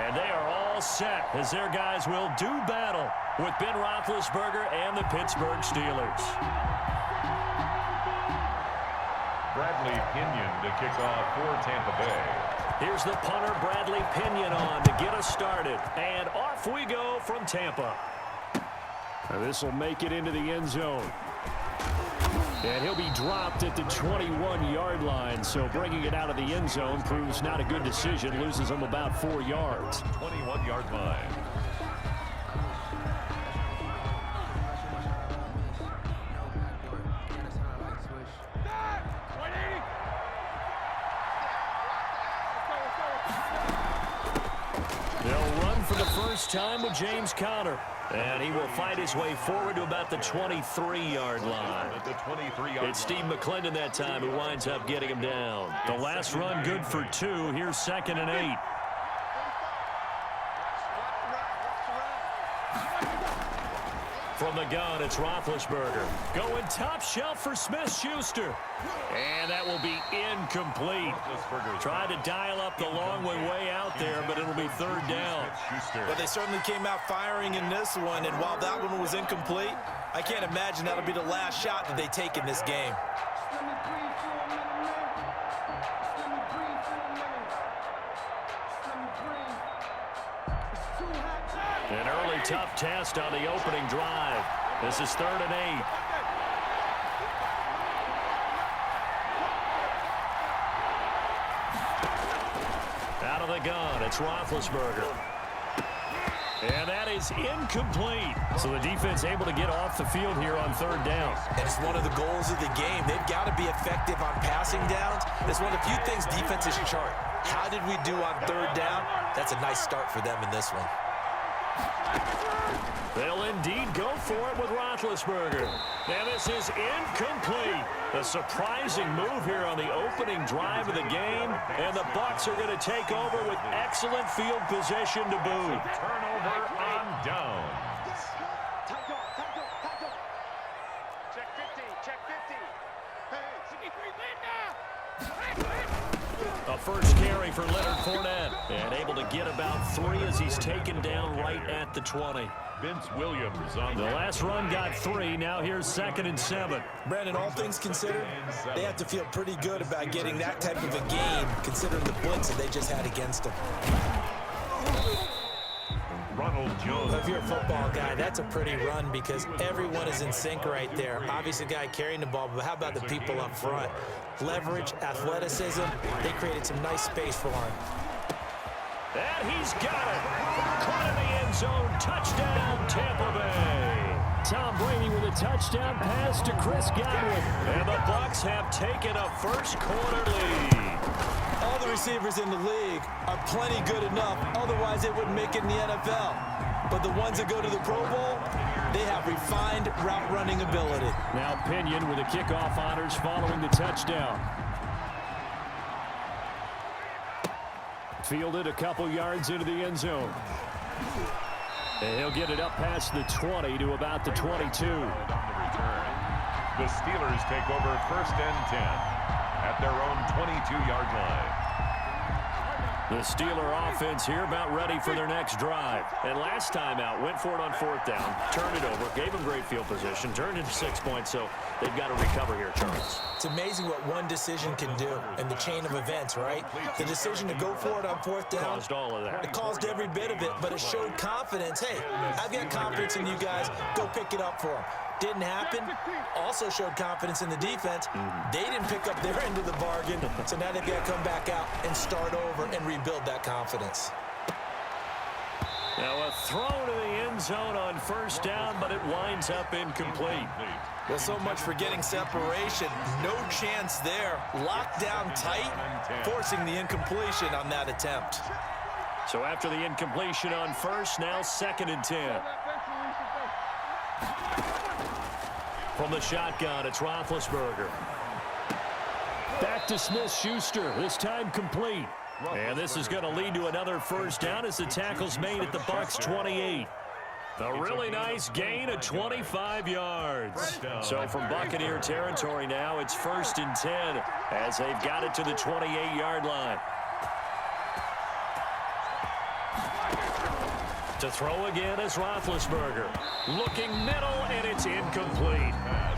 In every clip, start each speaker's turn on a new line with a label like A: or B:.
A: And they are all set as their guys will do battle with Ben Roethlisberger and the Pittsburgh Steelers.
B: Bradley Pinion to kick off for Tampa Bay.
A: Here's the punter, Bradley Pinion, on to get us started. And off we go from Tampa. This will make it into the end zone. And he'll be dropped at the 21-yard line, so bringing it out of the end zone proves not a good decision. Loses him about 4 yards.
B: 21-yard line.
A: They'll run for the first time with James Conner. And he will fight his way forward to about the 23-yard line. It's Steve McClendon that time who winds up getting him down. The last run good for 2. Here's 2nd and 8. From the gun, it's Roethlisberger. Going top shelf for Smith-Schuster. And that will be incomplete. Tried to dial up the long way out there, but it'll be 3rd down.
C: But they certainly came out firing in this one, and while that one was incomplete, I can't imagine that'll be the last shot that they take in this game.
A: An early tough test on the opening drive. This is 3rd and 8. Out of the gun, it's Roethlisberger. And that is incomplete. So the defense able to get off the field here on 3rd down.
C: And it's one of the goals of the game. They've got to be effective on passing downs. It's one of the few things defenses chart. How did we do on 3rd down? That's a nice start for them in this one.
A: They'll indeed go for it with Roethlisberger. And this is incomplete. A surprising move here on the opening drive of the game. And the Bucs are going to take over with excellent field position to boot.
B: Turnover on downs.
D: Check 50, check 50.
A: A first carry for Leonard Fournette. And able to get about 3 as he's taken down right at the 20.
B: Vince Williams on
A: the last run got 3. Now here's 2nd and 7.
C: Brandon, all things considered, they have to feel pretty good about getting that type of a game, considering the blitz that they just had against them.
B: Ronald Jones.
C: If you're a football guy, that's a pretty run because everyone is in sync right there. Obviously, the guy carrying the ball, but how about the people up front? Leverage, athleticism, they created some nice space for him.
A: And he's got it. Caught in the end zone. Touchdown, Tampa Bay. Tom Brady with a touchdown pass to Chris Godwin. And the Bucs have taken a first-quarter lead.
C: All the receivers in the league are plenty good enough. Otherwise, they wouldn't make it in the NFL. But the ones that go to the Pro Bowl, they have refined route-running ability.
A: Now Pinion with the kickoff honors following the touchdown. Fielded a couple yards into the end zone. And he'll get it up past the 20 to about the 22.
B: The Steelers take over 1st and 10 at their own 22-yard line.
A: The Steeler offense here about ready for their next drive. And last time out, went for it on 4th down, turned it over, gave them great field position, turned it 6 points, so they've got to recover here, Charles.
C: It's amazing what one decision can do in the chain of events, right? The decision to go for it on 4th down.
A: Caused all of that.
C: It caused every bit of it, but it showed confidence. Hey, I've got confidence in you guys. Go pick it up for them. Didn't happen. Also showed confidence in the defense. They didn't pick up their end of the bargain, so now they've got to come back out and start over and rebuild that confidence.
A: Now a throw to the end zone on 1st down, but it winds up incomplete.
C: Well, so much for getting separation. No chance there. Locked down tight, forcing the incompletion on that attempt.
A: So after the incompletion on 1st, now 2nd and 10. From the shotgun, it's Roethlisberger. Back to Smith-Schuster, this time complete. And this is going to lead to another 1st down as the tackle's made at the Bucs 28. A really nice gain of 25 yards. So from Buccaneer territory now, it's 1st and 10 as they've got it to the 28-yard line. To throw again is Roethlisberger. Looking middle, and it's incomplete.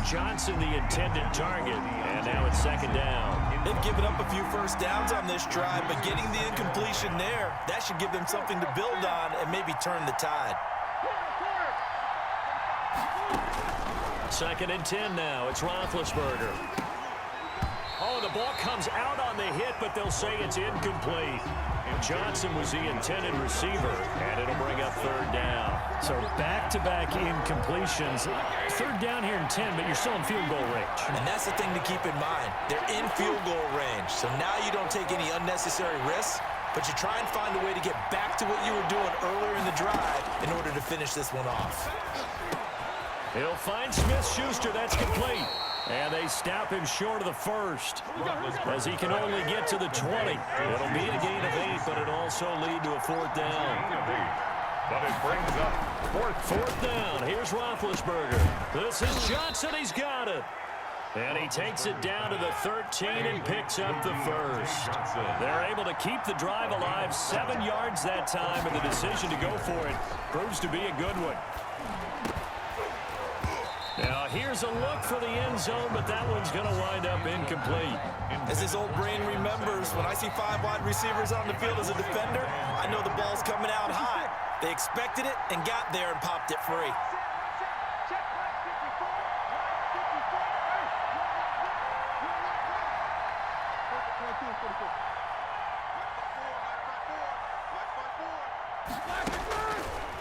A: Johnson, the intended target, and now it's second down.
C: They've given up a few first downs on this drive, but getting the incompletion there, that should give them something to build on and maybe turn the tide.
A: Second and 10 now. It's Roethlisberger. Oh, the ball comes out on the hit, but they'll say it's incomplete. Johnson was the intended receiver, and it'll bring up third down.
E: So back-to-back incompletions. Third down here in 10, but you're still in field goal range.
C: And that's the thing to keep in mind. They're in field goal range, so now you don't take any unnecessary risks, but you try and find a way to get back to what you were doing earlier in the drive in order to finish this one off.
A: He'll find Smith-Schuster. That's complete. And they stop him short of the first, as he can only get to the 20. It'll be a gain of 8, but it'll also lead to a fourth down.
B: But it brings up
A: fourth down. Here's Roethlisberger. This is Johnson. He's got it. And he takes it down to the 13 and picks up the first. They're able to keep the drive alive, 7 yards that time, and the decision to go for it proves to be a good one. Now, here's a look for the end zone, but that one's going to wind up incomplete.
C: As his old brain remembers, when I see 5 wide receivers on the field as a defender, I know the ball's coming out high. They expected it and got there and popped it free.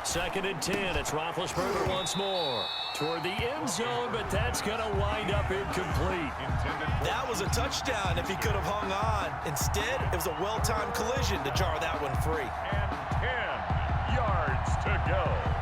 A: Second and 10. It's Roethlisberger once more. Toward the end zone, but that's going to wind up incomplete.
C: That was a touchdown if he could have hung on. Instead, it was a well-timed collision to jar that one free.
B: and 10 yards to go.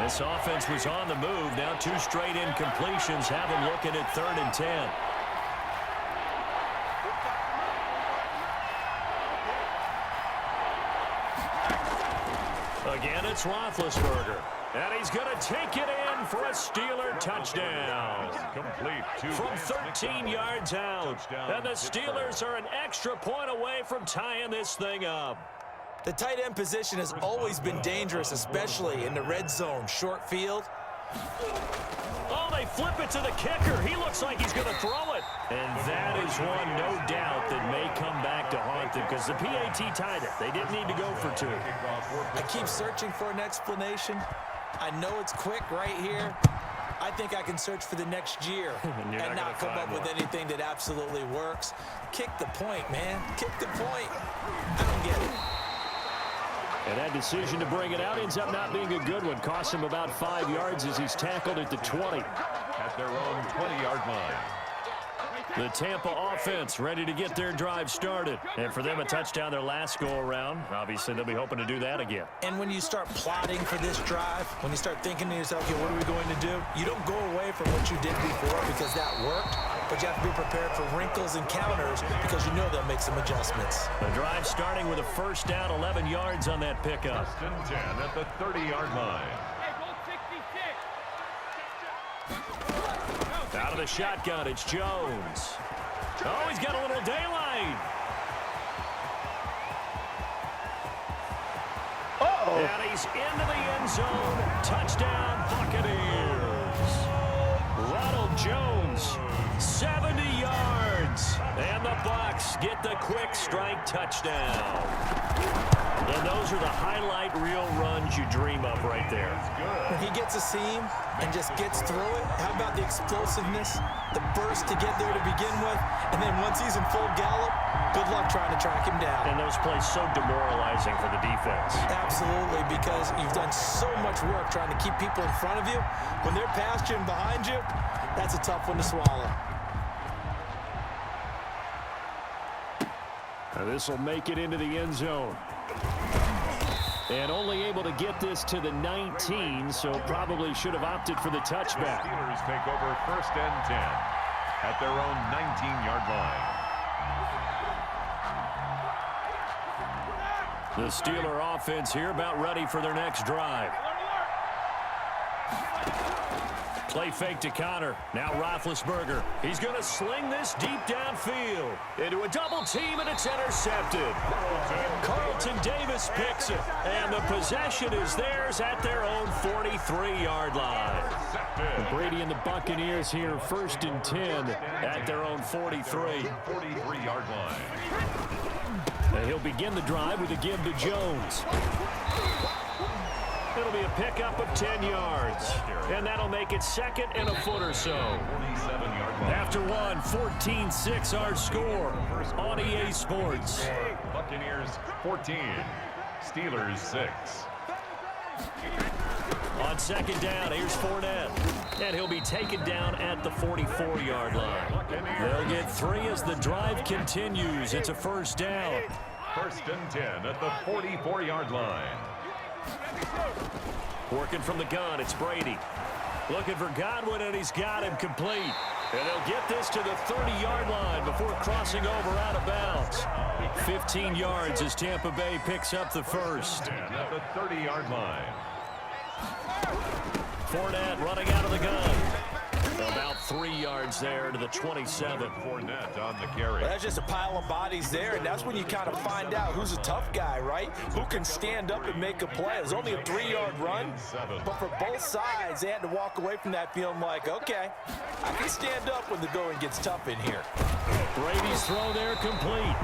A: This offense was on the move. Now 2 straight incompletions have them looking at 3rd and 10. Again, it's Roethlisberger. And he's going to take it in for a Steeler touchdown.
B: Complete
A: From 13 yards out. And the Steelers are an extra point away from tying this thing up.
C: The tight end position has always been dangerous, especially in the red zone, short field.
A: Oh, they flip it to the kicker. He looks like he's going to throw it. And that is one, no doubt, that may come back to haunt them because the PAT tied it. They didn't need to go for 2.
C: I keep searching for an explanation. I know it's quick right here. I think I can search for the next year and not come up with anything that absolutely works. Kick the point, man. Kick the point. I don't get it.
A: And that decision to bring it out ends up not being a good one. Costs him about 5 yards as he's tackled at the 20.
B: At their own 20-yard line.
A: The Tampa offense ready to get their drive started. And for them, a touchdown their last go-around. Obviously, they'll be hoping to do that again.
C: And when you start plotting for this drive, when you start thinking to yourself, okay, what are we going to do? You don't go away from what you did before because that worked, but you have to be prepared for wrinkles and counters because you know they'll make some adjustments.
A: The drive starting with a first down, 11 yards on that pickup.
B: First and 10 at the 30-yard line.
A: Out of the shotgun, it's Jones. Oh, he's got a little daylight. And he's into the end zone. Touchdown, Buccaneers. Ronald Jones, 70 yards. And the Bucs get the quick strike touchdown. And those are the highlight reel runs you dream of right there.
C: When he gets a seam and just gets through it, how about the explosiveness, the burst to get there to begin with, and then once he's in full gallop, good luck trying to track him down.
A: And those plays so demoralizing for the defense.
C: Absolutely, because you've done so much work trying to keep people in front of you. When they're past you and behind you, that's a tough one to swallow.
A: This will make it into the end zone. And only able to get this to the 19, so probably should have opted for the touchback.
B: Steelers take over first and 10 at their own 19-yard line.
A: The Steeler offense here about ready for their next drive. Play fake to Connor. Now Roethlisberger. He's going to sling this deep downfield. Into a double team, and it's intercepted. Carlton Davis picks it. And the possession is theirs at their own 43-yard line.
E: Brady and the Buccaneers here, 1st and 10 at their own 43.
B: 43-yard line.
E: And he'll begin the drive with a give to Jones.
A: It'll be a pickup of 10 yards. And that'll make it 2nd and a foot or so.
B: 47-yard line.
A: After one, 14-6 our score on EA Sports.
B: Buccaneers 14. Steelers 6.
A: On 2nd down, here's Fournette. And he'll be taken down at the 44-yard line. They'll get 3 as the drive continues. It's a 1st down.
B: 1st and 10 at the 44-yard line.
A: Working from the gun, it's Brady. Looking for Godwin, and he's got him complete. And they'll get this to the 30-yard line before crossing over out of bounds. 15 yards as Tampa Bay picks up the first.
B: At the 30-yard line.
A: Fournette running out of the gun. About 3 yards there to the 27.
B: Fournette on the carry.
C: Well, that's just a pile of bodies there, and that's when you kind of find out who's a tough guy, right? Who can stand up and make a play. It was only a 3-yard run, but for both sides, they had to walk away from that feeling like, okay, I can stand up when the going gets tough in here.
A: Brady's throw there complete.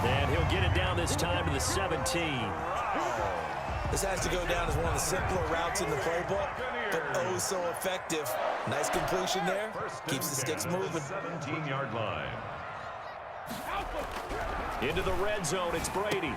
A: And he'll get it down this time to the 17.
C: This has to go down as one of the simpler routes in the playbook, but oh so effective. Nice completion there. Keeps the sticks moving.
B: 17-yard line.
A: Into the red zone, it's Brady.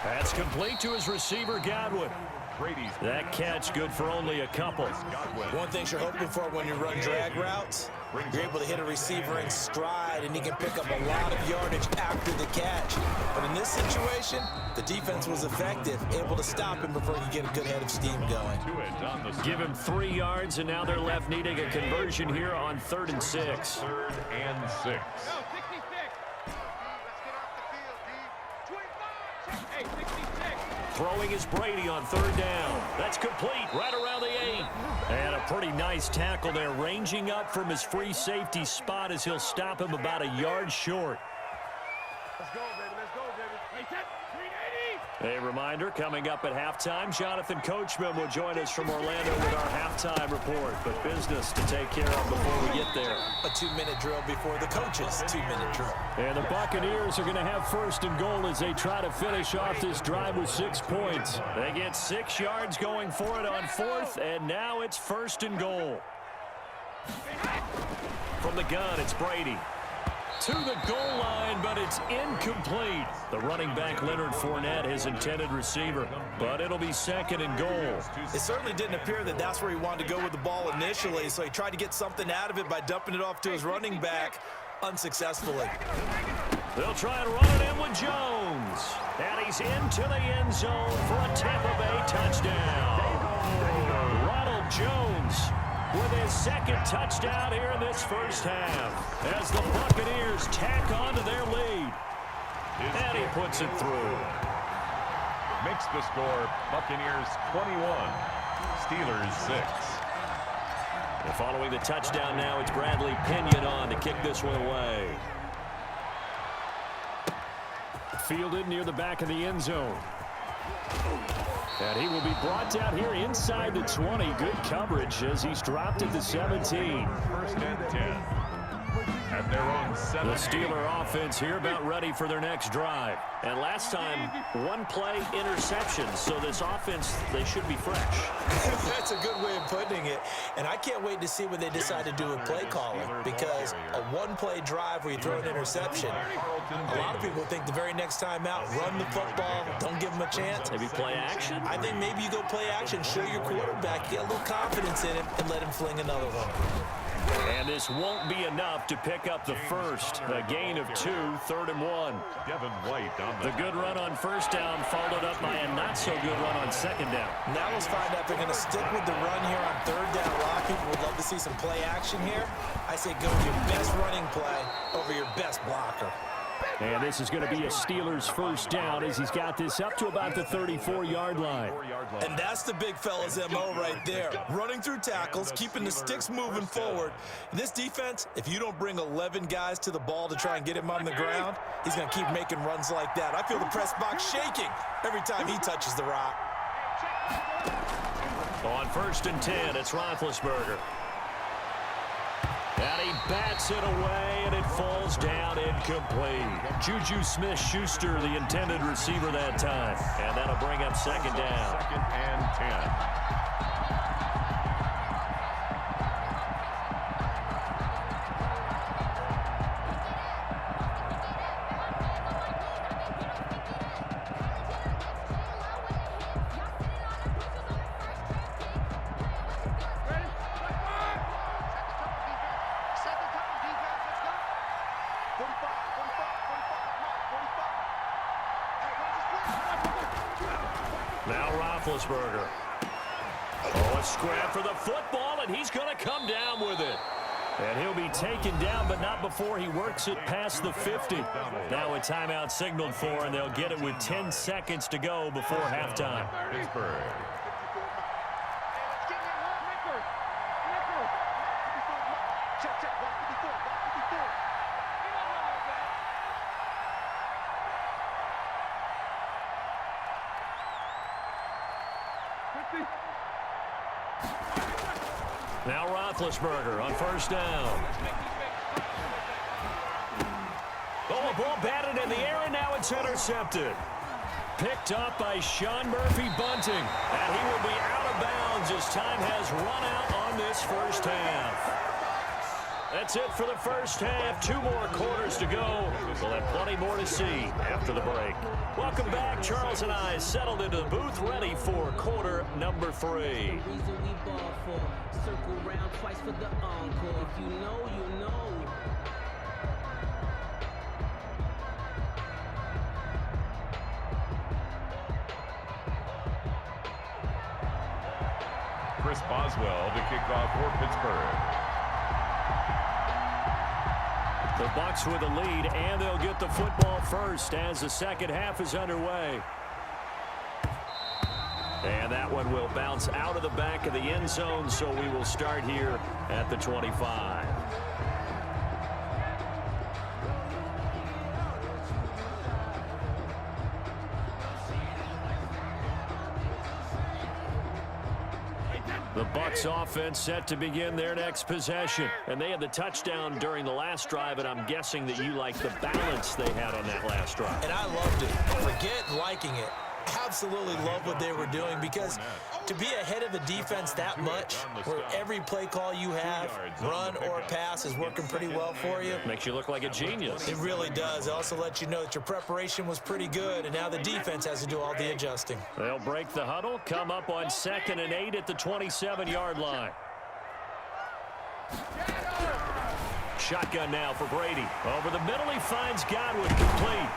A: That's complete to his receiver, Godwin.
B: Brady's
A: That catch good for only a couple.
C: One thing you're hoping for when you run drag routes, you're able to hit a receiver in stride, and he can pick up a lot of yardage after the catch. But in this situation, the defense was effective, able to stop him before he could get a good head of steam going.
A: Give him 3 yards, and now they're left needing a conversion here on 3rd and 6.
B: 3rd and 6.
A: Throwing is Brady on 3rd down. That's complete right around the 8. And a pretty nice tackle there, ranging up from his free safety spot as he'll stop him about a yard short.
D: Let's go, baby. Let's go, baby. Hey, set. 380.
A: A reminder, coming up at halftime, Jonathan Coachman will join us from Orlando with our halftime report. But business to take care of before we get there.
C: A 2-minute drill before the coach's 2-minute drill.
E: And the Buccaneers are going to have 1st and goal as they try to finish off this drive with 6 points.
A: They get 6 yards going for it on 4th, and now it's 1st and goal. From the gun, it's Brady. To the goal line, but it's incomplete. The running back, Leonard Fournette, his intended receiver. But it'll be 2nd and goal.
C: It certainly didn't appear that that's where he wanted to go with the ball initially, so he tried to get something out of it by dumping it off to his running back unsuccessfully.
A: They'll try and run it in with Jones. And he's into the end zone for a Tampa Bay touchdown. Ronald Jones with his 2nd touchdown here in this first half as the Buccaneers tack on to their lead. And he puts it through.
B: Makes the score Buccaneers 21, Steelers 6.
A: And following the touchdown now, it's Bradley Pinion on to kick this one away.
E: Fielded near the back of the end zone. And he will be brought down here inside the 20. Good coverage as he's dropped at the 17.
B: 1st and 10. At their own 7.
A: The Steeler offense here about ready for their next drive. And last time, 1-play interception. So this offense, they should be fresh.
C: That's a good way of putting it. And I can't wait to see what they decide to do with play calling, because a 1-play drive where you throw an interception, a lot of people think the very next time out, run the football, don't give them a chance.
A: Maybe play action?
C: I think maybe you go play action, show your quarterback, get a little confidence in him, and let him fling another one.
A: And this won't be enough to pick up the first. A gain of 2, 3rd and 1.
B: Devin White on
A: The good run on 1st down followed up by a not-so-good run on 2nd down.
C: Now let's find out if they're going to stick with the run here on 3rd down. A lot of people would love to see some play action here. I say go with your best running play over your best blocker.
E: And this is going to be a Steelers first down as he's got this up to about the 34-yard line.
C: And that's the big fella's MO right there. Running through tackles, keeping the sticks moving forward. This defense, if you don't bring 11 guys to the ball to try and get him on the ground, he's going to keep making runs like that. I feel the press box shaking every time he touches the rock.
A: On 1st and 10, it's Roethlisberger. And he bats it away, and it falls down incomplete. Juju Smith-Schuster, the intended receiver that time. And that'll bring up 2nd down.
B: 2nd and 10.
A: Now Roethlisberger. Oh, a scrap for the football, and he's going to come down with it. And he'll be taken down, but not before he works it past the 50. Now a timeout signaled for, and they'll get it with 10 seconds to go before halftime.
B: Pittsburgh.
A: Now Roethlisberger on 1st down. Oh, a ball batted in the air, and now it's intercepted. Picked up by Sean Murphy Bunting. And he will be out of bounds as time has run out on this first half. That's it for the first half. 2 more quarters to go. We'll have plenty more to see after the break. Welcome back. Charles and I settled into the booth, ready for quarter number 3.
F: Circle round twice for the encore. If you know, you know.
B: Chris Boswell to kick off for Pittsburgh.
E: The Bucs with a lead, and they'll get the football first as the second half is underway. And that one will bounce out of the back of the end zone, so we will start here at the 25. The Bucs offense set to begin their next possession. And they had the touchdown during the last drive, and I'm guessing that you like the balance they had on that last drive.
C: And I loved it. Forget liking it. Absolutely love what they were doing, because to be ahead of a defense that much, where every play call you have, run or pass, is working pretty well for you.
A: Makes you look like a genius.
C: It really does. It also lets you know that your preparation was pretty good, and now the defense has to do all the adjusting.
A: They'll break the huddle, come up on 2nd and 8 at the 27-yard line. Shotgun now for Brady. Over the middle, he finds Godwin, complete.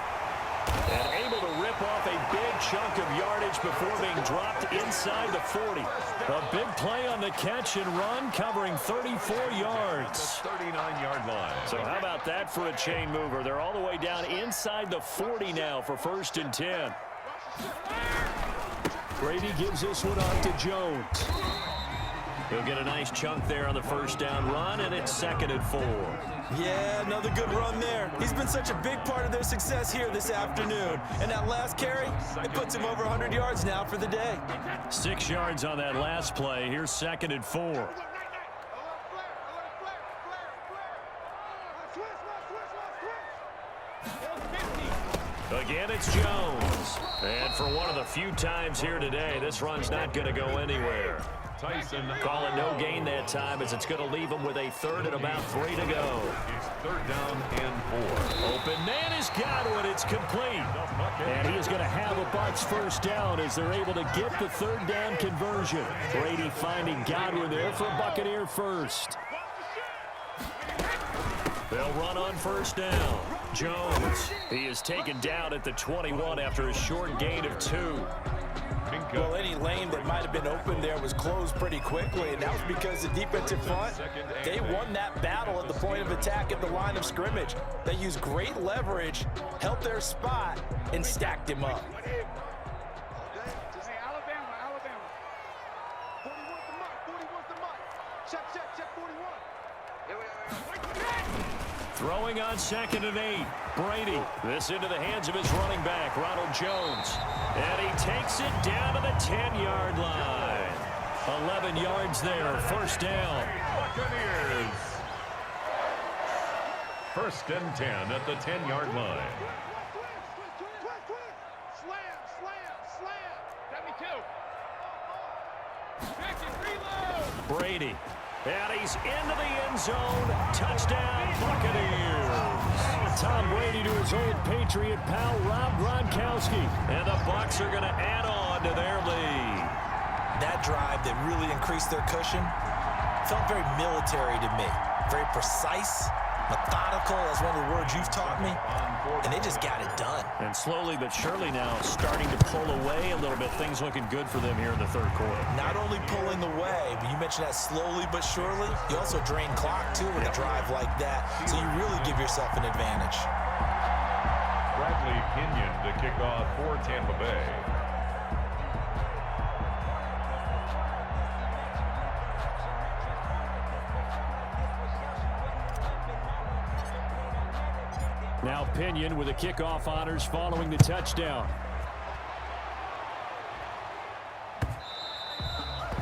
A: And able to rip off a big chunk of yardage before being dropped inside the 40. A big play on the catch and run, covering 34 yards.
B: 39-yard line.
A: So how about that for a chain mover? They're all the way down inside the 40 now for 1st and 10.
E: Brady gives this one off to Jones.
A: He'll get a nice chunk there on the first down run, and it's 2nd and 4.
C: Yeah, another good run there. He's been such a big part of their success here this afternoon. And that last carry, it puts him over 100 yards now for the day.
A: 6 yards on that last play. Here's 2nd and 4. Again, it's Jones. And for one of the few times here today, this run's not going to go anywhere.
B: Tyson.
A: Call it no gain that time, as it's going to leave him with a 3rd and about 3 to go.
B: It's 3rd down and 4.
A: Open man is Godwin. It's complete.
E: And he is going to have a Bucs first down as they're able to get the 3rd down conversion. Brady finding Godwin there for a Buccaneer first.
A: They'll run on 1st down. Jones. He is taken down at the 21 after a short gain of 2.
C: Well, any lane that might have been open there was closed pretty quickly, and that was because the defensive front, they won that battle at the point of attack at the line of scrimmage. They used great leverage, held their spot, and stacked him up.
D: Hey, Alabama, Alabama. 41's the mark, 41's the mark. Check, 41. Here we go.
A: Throwing on 2nd and 8. Brady. This into the hands of his running back, Ronald Jones. And he takes it down to the 10-yard line. 11 yards there, first down.
B: Buccaneers. 1st and 10 at the 10-yard line.
D: Slam. Got me too. Back and reload.
A: Brady. And he's into the end zone. Touchdown, Buccaneers. Tom Brady to his old Patriot pal, Rob Gronkowski. And the Bucs are going to add on to their lead.
C: That drive that really increased their cushion felt very military to me. Very precise, methodical, that's one of the words you've taught me. And they just got it done.
A: And slowly but surely now starting to pull away a little bit. Things looking good for them here in the 3rd quarter.
C: Not only pulling away, but you mentioned that slowly but surely. You also drain clock, too, with a drive like that. So you really give yourself an advantage.
B: Bradley Pinion to kick off for Tampa Bay.
A: Now Pinion with the kickoff honors following the touchdown.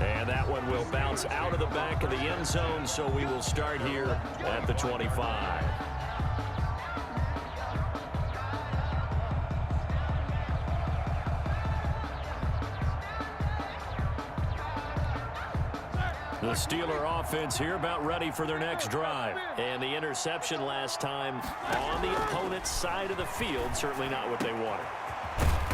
A: And that one will bounce out of the back of the end zone, so we will start here at the 25. The Steeler offense here about ready for their next drive. And the interception last time on the opponent's side of the field, certainly not what they wanted.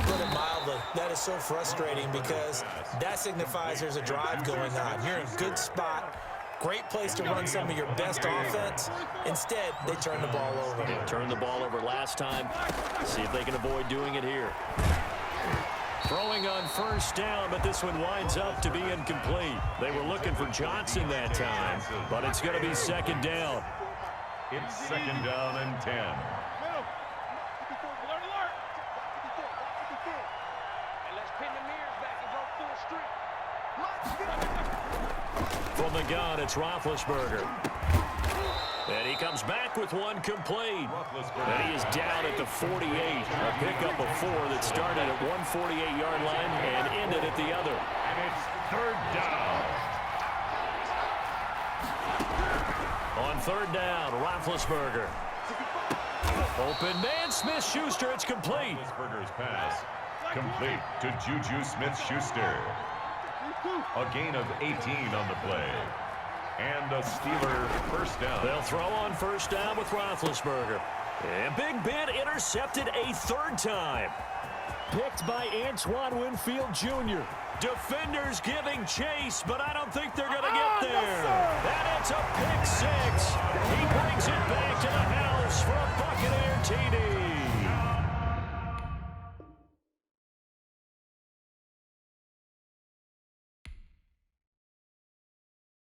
C: Put it mildly, that is so frustrating because that signifies there's a drive going on. You're in a good spot, great place to run some of your best offense. Instead, they turn the ball over.
A: Yeah, turned the ball over last time. See if they can avoid doing it here. Throwing on 1st down, but this one winds up to be incomplete. They were looking for Johnson that time, but it's going to be 2nd down.
B: It's 2nd down and 10.
D: Middle. Alert, alert. And let's pin the mirrors back and go full street.
A: From the gun, it's Roethlisberger. And he comes back with one complete. And he is down at the 48. A pickup of 4 that started at 148-yard line and ended at the other.
B: And it's 3rd down.
A: On 3rd down, Roethlisberger. Open man, Smith-Schuster, it's complete.
B: Roethlisberger's pass complete to Juju Smith-Schuster. A gain of 18 on the play. And a Steeler 1st down.
A: They'll throw on 1st down with Roethlisberger. And Big Ben intercepted a 3rd time. Picked by Antoine Winfield Jr. Defenders giving chase, but I don't think they're going to get there. And it's a pick 6. He brings it back to the house for a Buccaneer TD.